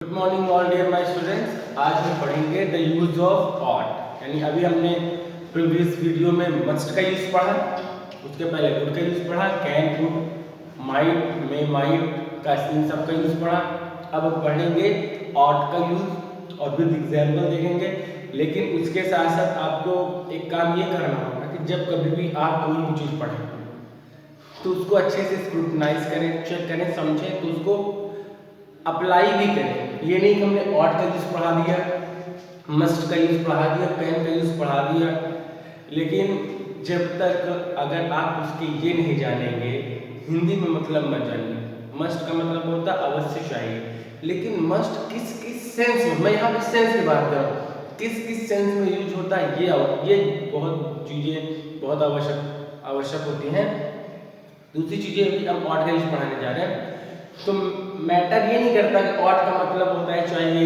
Good morning all dear my students. आज हम पढ़ेंगे द यूज ऑफ ऑट। यानी अभी हमने प्रीवियस वीडियो में मस्ट का यूज पढ़ा, उसके पहले वुड का यूज पढ़ा, can, would, might, may, might का इन सब का यूज पढ़ा। अब हम पढ़ेंगे ऑट का यूज और विद एग्जाम्पल देखेंगे। लेकिन उसके साथ साथ आपको एक काम ये करना होगा कि जब कभी भी आप कोई भी चीज़ पढ़ें तो उसको अच्छे से स्क्रूटनाइज करें, चेक करें, समझें, तो उसको अप्लाई भी करें। ये नहीं कि हमने ऑट का यूज पढ़ा दिया, मस्ट का यूज पढ़ा दिया, कैन का यूज पढ़ा दिया, लेकिन जब तक अगर आप उसके ये नहीं जानेंगे, हिंदी में मतलब मत जानिए। मस्ट का मतलब होता है अवश्य चाहिए, लेकिन मस्ट किस किस सेंस में, मैं यहाँ पे सेंस की बात कर रहा हूँ, किस किस सेंस में यूज होता है, ये बहुत चीज़ें बहुत आवश्यक होती हैं। दूसरी चीज़ें भी हम ऑट का यूज पढ़ाने जा रहे हैं, तो मैटर ये नहीं करता कि ऑट का मतलब होता है चाहिए,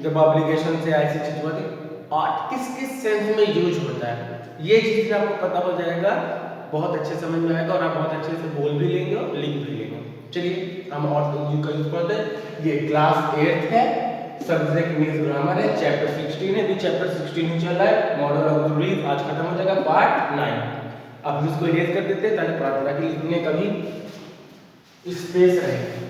जब ऑब्लिगेशन से ऐसी चीज होती है। ऑट किस किस सेंस में यूज होता है, ये चीज आपको पता हो जाएगा, बहुत अच्छे समझ में आएगा और आप बहुत अच्छे से बोल भी लेंगे और लिख भी लेंगे। चलिए हम ऑट का यूज करते हैं। ये क्लास 8 है, सब्जेक्ट इंग्लिश ग्रामर है, चैप्टर 16 है। चैप्टर 16 ही चल रहा है, मॉडल ऑफ द रीड आज खत्म हो जाएगा, पार्ट 9। अब इसको इरेज कर देते हैं ताकि प्रार्थना के लिखने का भी स्पेस रहे।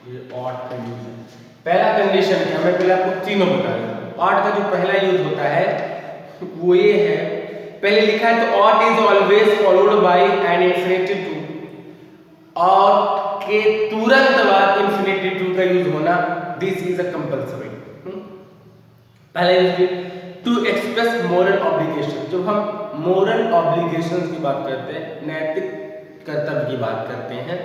ये ऑट का यूज है। पहला कंडीशन क्या, मैं पहले आपको तीनों बता दूं। ऑट का जो पहला यूज होता है वो ये है, पहले लिखा है तो ought is always followed by an infinitive to. Ought के तुरंत बाद इंफिनिटिव टू का यूज होना, दिस इज अ कंपल्सरी। पहला use to express moral obligation. जब हम मोरल ऑब्लिगेशन की बात करते हैं, नैतिक कर्तव्य की बात करते हैं,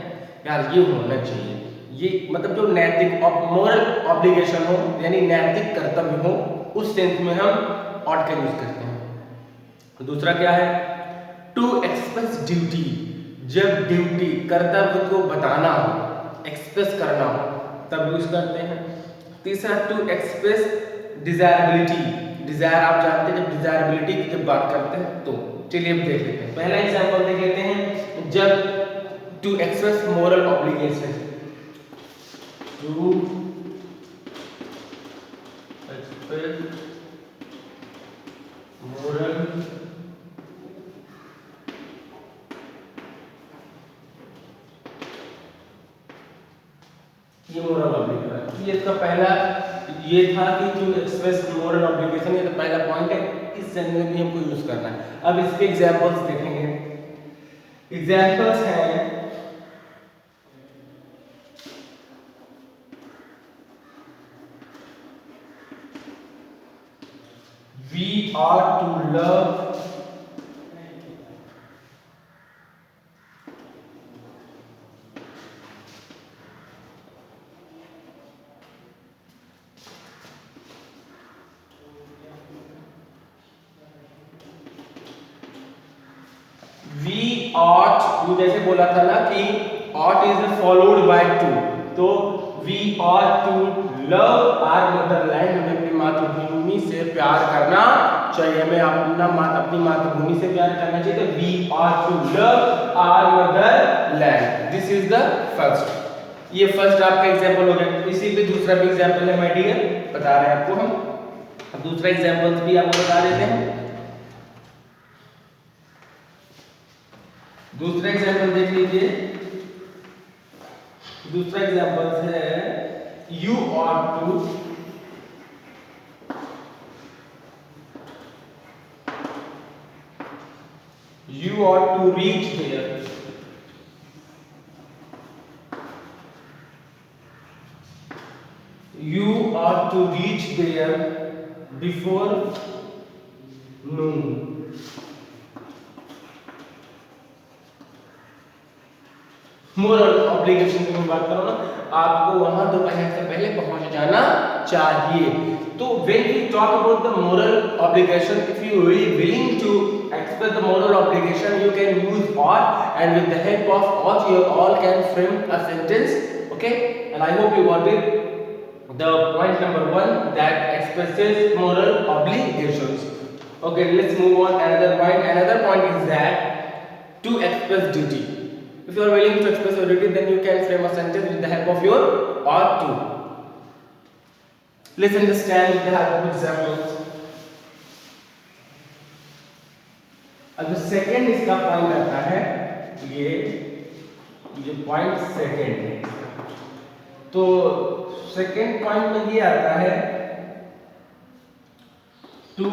यार ये होना चाहिए। ये मतलब जो नैतिक मोरल ऑब्लिगेशन हो, यानी नैतिक कर्तव्य हो, उस सेंस में हम ऑट का यूज करते हैं। दूसरा क्या है, टू एक्सप्रेस ड्यूटी। जब ड्यूटी कर्तव्य को बताना हो, एक्सप्रेस करना हो, तब यूज करते हैं। तीसरा टू एक्सप्रेस डिजायरेबिलिटी। डिजायर आप जानते हैं, जब डिजायरेबिलिटी की जब बात करते हैं तो चलिए अब देख लेते हैं। पहला एग्जांपल देख लेते हैं, जब to express moral obligation, to express moral ये मोरल ऑब्लिगेशन, ये इसका पहला ये था कि टू एक्सप्रेस मोरल ऑब्लिगेशन, ये तो पहला पॉइंट है, इस सेंस में भी हमको यूज करना है। अब इसके एग्जांपल्स देखेंगे। एग्जांपल्स हैं, we are to love we ought to, जैसे बोला था ना कि ought is followed by to, तो we ought to love our motherland, हमें अपनी मातृभूमि से प्यार करना चाहिए, हमें अपनी मातृभूमि से प्यार करना चाहिए। तो we ought to love our motherland, this is the first। ये फर्स्ट आपका एग्जांपल हो गया। इसी पे दूसरा भी एग्जांपल है माय डियर, बता रहे हैं आपको हम। अब दूसरा एग्जांपल भी आपको बता देते हैं। दूसरा एग्जांपल देख लीजिए। दूसरा एग्जांपल है, you ought to reach there, you ought to reach there before noon। Moral obligation की मैं बात करूं ना, आपको वहां दोपहर से पहले पहुंच जाना चाहिए। तो when we talk about the moral obligation, if you really willing to express the moral obligation, you can use ought, and with the help of ought you all can frame a sentence Okay, and I hope you got it. The point number 1 that expresses moral obligations. Okay, let's move on another point. Another point is that to express duty. If you are willing to express your duty, then you can frame a sentence with the help of your ought to. Let's understand with the help of examples. अब second इसका point आता है, ये point second है। तो second point में ये आता है to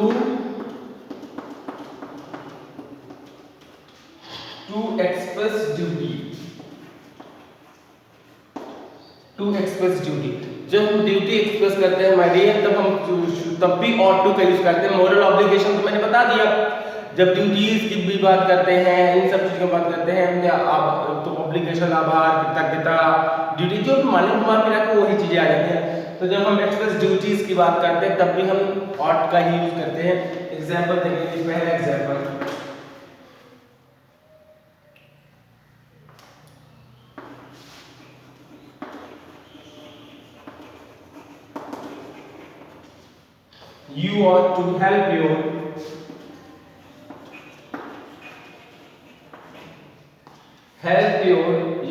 express duty. To express duty, जब हम ड्यूटी एक्सप्रेस करते हैं माय डियर, तब भी ought to का यूज करते हैं। मोरल ऑब्लिगेशन तो मैंने बता दिया, जब ड्यूटीज की भी बात करते हैं, इन सब चीज़ों की बात करते हैं, तो ऑब्लिगेशन, आभार, कृतज्ञता, ड्यूटी, जो मालिक घुमा फिरा के वही चीज़ें आ जाती हैं। तो जब हम एक्सप्रेस ड्यूटीज की बात करते हैं तब भी हम ought का ही यूज करते हैं। एग्जाम्पल देखेंगे, पहला example, you ought to help your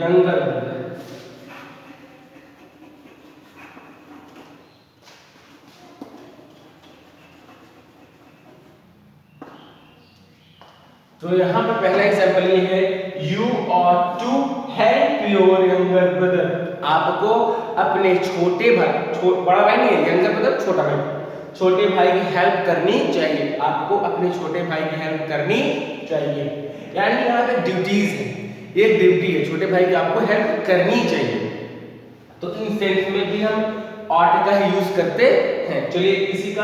younger brother. तो यहाँ पे पहला एग्जाम्पल ये है, you ought to help your younger brother. आपको अपने छोटे भाई, बड़ा भाई नहीं है, younger brother छोटा भाई, छोटे भाई की हेल्प करनी चाहिए। आपको अपने छोटे भाई की हेल्प करनी चाहिए, यानी यहाँ पे ड्यूटीज है, एक ड्यूटी है, छोटे भाई की आपको हेल्प करनी चाहिए। तो इन सेंस में भी हम ought का ही यूज करते हैं। चलिए इसी टू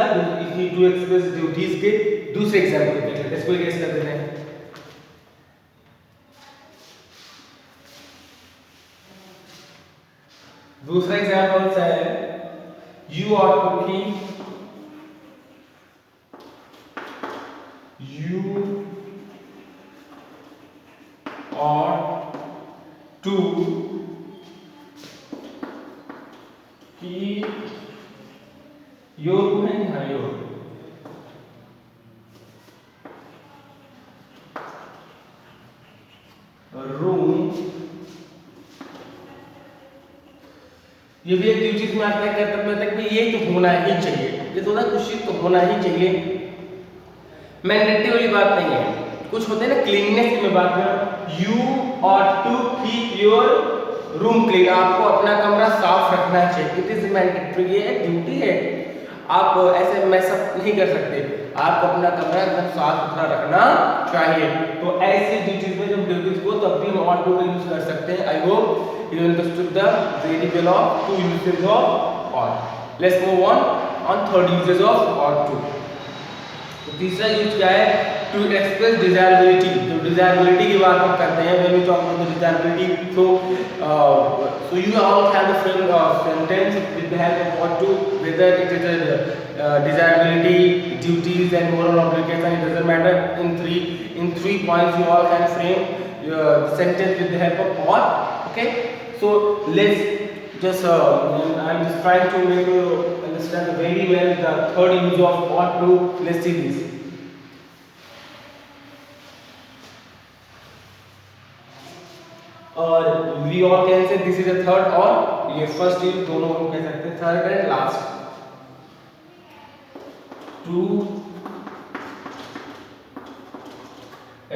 एक्सप्रेस ड्यूटीज के दूसरे एग्जाम्पल देख लेते हैं, इसको गेस कर देते हैं। दूसरा एग्जाम्पल है, you ought to keep your room, ये भी एक ड्यूटीज में आता है, कर्तव्य तक भी ये तो होना ही चाहिए, ये तो ना कुछ चीज तो होना ही चाहिए, मैंडेटरी वाली बात नहीं है। कुछ होते हैं ना क्लीननेस की मैं बात कर, you ought to keep your room clean, आपको अपना कमरा साफ रखना चाहिए, इट इज मैंडेटरी, ये ड्यूटी है, आप ऐसे मैसअप नहीं कर सकते, आपको अपना कमरा एकदम साफ सुथरा रखना चाहिए। तो ऐसी ड्यूटीज में जब ड्यूटीज को तब भी हम ought to का यूज कर सकते हैं। I hope you understood the very well of two uses of ought. Let's move on third uses of ought to. तो तीसरा यूज क्या है, टू एक्सप्रेस डिजायरेबिलिटी। तो डिजायरेबिलिटी की बात हम करते हैं, when we talk about the desirability, so you all have the frame sentence with the help of ought to, whether it is a desirability, duties and moral obligation, it doesn't matter. In three points you all can frame your sentence with the help of ought. Okay, so let's just I'm just trying to make you understand very well the third use of ought to. Let's see this. और we all can say this is the third, और ये first use दोनों हम कह सकते हैं, third and last. To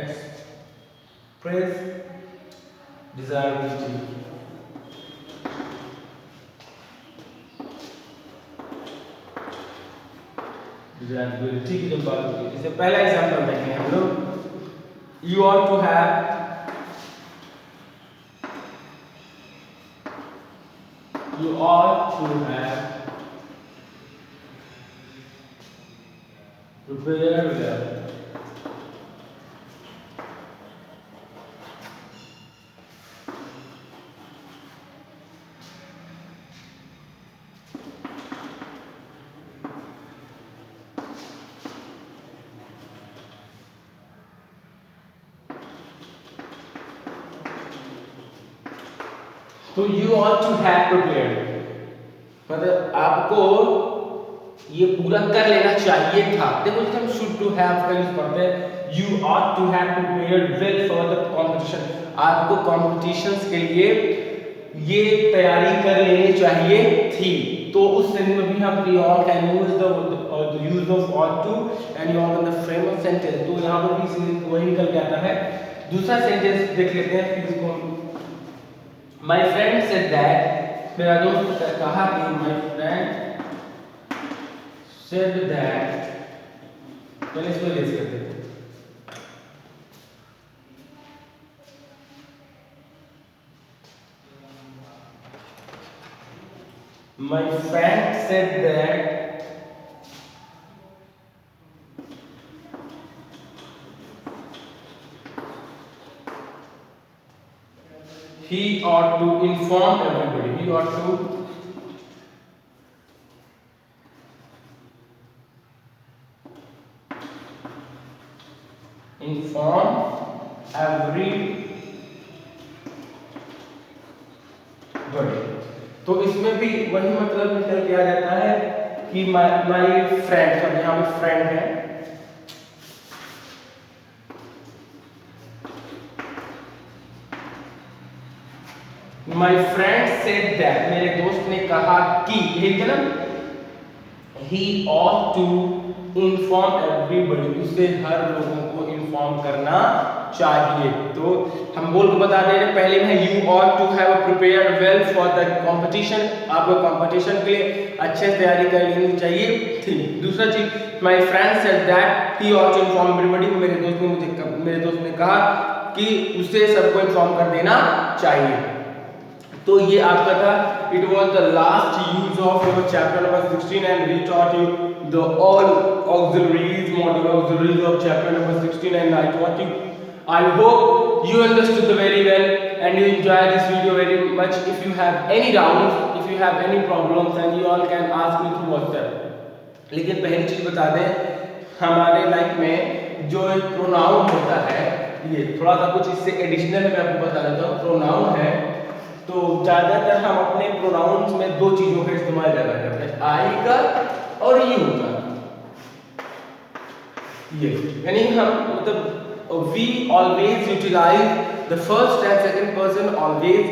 express desirability. Desirability की जब बात होती है, जैसे पहला एग्जांपल देखेंगे हम लोग, you ought to have prepared well. तो you ought to have prepared, मतलब आपको ये पूरा कर लेना चाहिए था। देखो जब हम शुड टू हैव का यूज करते हैं, you ought to have prepared well for the competition, आपको कॉम्पिटिशन्स के लिए ये तैयारी कर लेनी चाहिए थी। तो उस सेंटेंस में भी हम we all can use the use of ought to and you all in the frame of sentence. तो यहाँ पर भी वही निकल के आता है। दूसरा सेंटेंस देख लेते हैं फिर इसको। माय फ्रेंड सेड दैट, मेरा दोस्त ने कहा कि माय फ्रेंड said that, पहले इसको रेज करते हैं। My friend said that he ought to inform everybody. He ought to inform everybody। तो इसमें भी वही मतलब निकल के आ जाता है कि माय फ्रेंड, सब यहाँ पे फ्रेंड है, माय फ्रेंड सेड दैट, मेरे दोस्त ने कहा कि, यही ना, he ought to inform everybody, उसे हर लोगों को इन्फॉर्म करना चाहिए। तो हम बोल के बता दे रहे हैं पहले में, you ought to have prepared well for the competition, आपको कंपटीशन के लिए अच्छे से तैयारी कर लेनी चाहिए थी। दूसरा चीज, my friend said that he ought to inform everybody, मेरे दोस्त ने कहा कि उसे सबको इन्फॉर्म कर देना चाहिए। तो ये आपका था, it was the last use of your chapter number 16 and we taught you the all auxiliaries, modal auxiliaries of chapter number 16 and I taught you. I hope you understood the very well and you enjoyed this video very much. If you have any doubts, if you have any problems, and you all can ask me through WhatsApp। लेकिन पहली चीज बता दें, हमारे life में जो एक pronoun होता है, ये थोड़ा सा कुछ इससे एडिशनल मैं आपको बता देता हूँ। प्रोनाउन है तो ज्यादातर हम अपने प्रोनाउंस में दो चीजों का इस्तेमाल ज्यादा करते हैं, आई का और यू का। ये यानी हम मतलब we always utilize the first and second person always,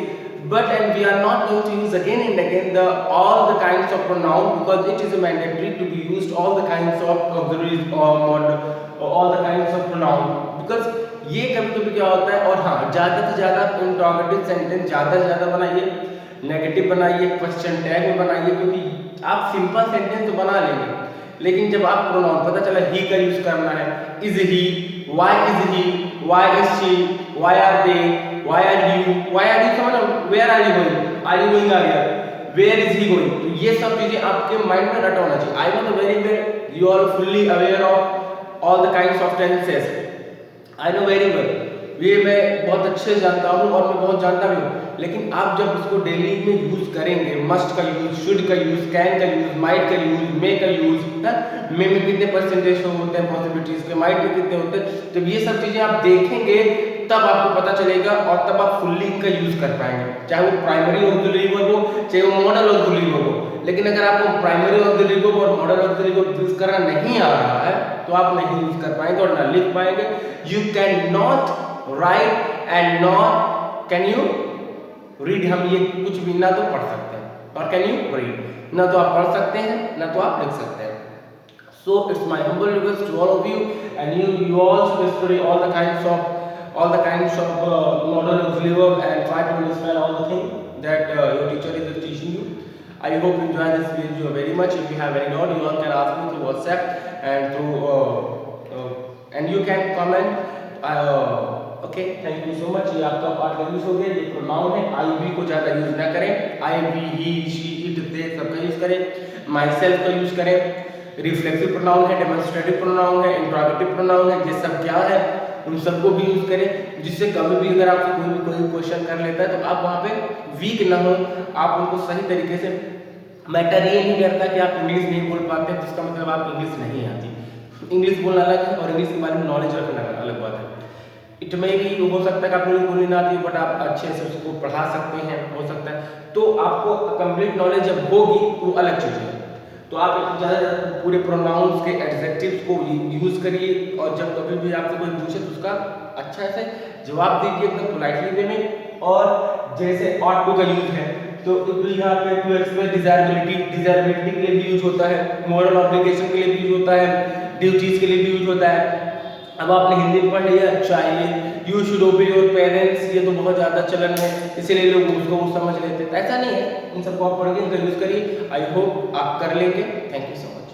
but and we are not going to use again and again the all the kinds of pronoun, because it is mandatory to be used all the kinds of auxiliaries or all the kinds of pronoun, because ये कभी-कभी क्या होता है। और हाँ, ज़्यादा से ज़्यादा इंट्रोगेटिव सेंटेंस ज़्यादा से ज़्यादा बनाइए, नेगेटिव बनाइए, क्वेश्चन टैग में बनाइए, क्योंकि आप सिंपल सेंटेंस तो बना लेंगे, लेकिन जब आप प्रोनाउन पता चला ही का यूज करना है, is he, why is he, why is she, why are they, why are you समझो, where are you going, are you going here, where is he going। तो ये सब चीजें आपके माइंड में रटा होना चाहिए। I know the very well you are fully aware of all the kinds of tenses, I know very well, ये मैं बहुत अच्छे से जानता हूँ और मैं बहुत जानता भी हूँ, लेकिन आप जब इसको डेली में यूज करेंगे, मस्ट का यूज, शुड का यूज, कैन का यूज, माइट का यूज, मे का यूज, मे में कितने परसेंटेज होते हैं पॉसिबिलिटीज के, माइट में कितने होते हैं, जब ये सब चीजें आप देखेंगे तब आपको पता चलेगा और तब आप फुल्ली इनका यूज कर पाएंगे, चाहे वो प्राइमरी ऑक्सिलरी वर्ब हो, चाहे वो मॉडल ऑक्सिलरी वर्ब हो। लेकिन अगर आपको प्राइमरी ऑक्सिलरी वर्ब और मॉडल ऑक्सिलरी वर्ब यूज करना नहीं आ रहा है तो आप नहीं यूज कर पाएंगे और ना लिख पाएंगे। You can not right and not can you read, हम ये कुछ भी ना तो पढ़ सकते हैं और कैन यू रीड, ना तो आप पढ़ सकते हैं ना तो आप लिख सकते हैं। So it's my humble request to all of you, and you all should study all the kinds of model auxiliary verb and try to understand all the things that your teacher is teaching you. I hope you enjoy this video very much. If you have any doubt, you all can ask me through WhatsApp and and you can comment। Okay, thank you so much. ये आपका part use हो गया। ये pronoun है, आई we को ज्यादा use ना करें, आई वी, ही, शी, इट, दे सबका यूज करें, माई सेल्फ का यूज करें, रिफ्लेक्सिव प्रोनाउन है, डेमोन्स्ट्रेटिव प्रोनाउन है, इंट्रोगेटिव प्रोनाउन है, ये सब क्या है उन सबको भी यूज करें, जिससे कभी भी अगर आपसे कोई क्वेश्चन कर लेता है तो आप वहाँ पे वीक ना हो, आप उनको सही तरीके से। मैटर ये नहीं करता कि आप इंग्लिश नहीं बोल पाते जिसका मतलब आप इंग्लिश नहीं आती। इंग्लिश बोलना अलग है और इंग्लिश के बारे में नॉलेज रखना अलग बात है। इट में भी हो सकता है कि आपको इंग्लिश बोलनी ना आती हो, बट आप अच्छे से उसको पढ़ा सकते हैं, हो सकता है। तो आपको कंप्लीट नॉलेज जब होगी तो अलग चीज़ है। तो आप ज़्यादा पूरे प्रोनाउंस के एडजेक्टिव्स को यूज़ करिए, और जब कभी भी आपसे कोई पूछे तो उसका अच्छा से जवाब दीजिए एकदम पोलाइटली वे में। और जैसे ought to का यूज़ है तो यहाँ पे टू एक्सप्रेस डिजायरेबिलिटी के लिए भी यूज होता है, मॉरल ऑब्लिगेशन के लिए भी यूज होता है, ड्यूटीज के लिए भी यूज होता है। अब आपने हिंदी में पढ़ लिया, चाहिए यू शुड ओबे योर पेरेंट्स, ये तो बहुत ज़्यादा चलन है, इसीलिए लोग उसको वो समझ लेते हैं। ऐसा नहीं है, इन सबको आप पढ़ के इनका यूज़ करिए। आई होप आप कर लेंगे। Thank you so much.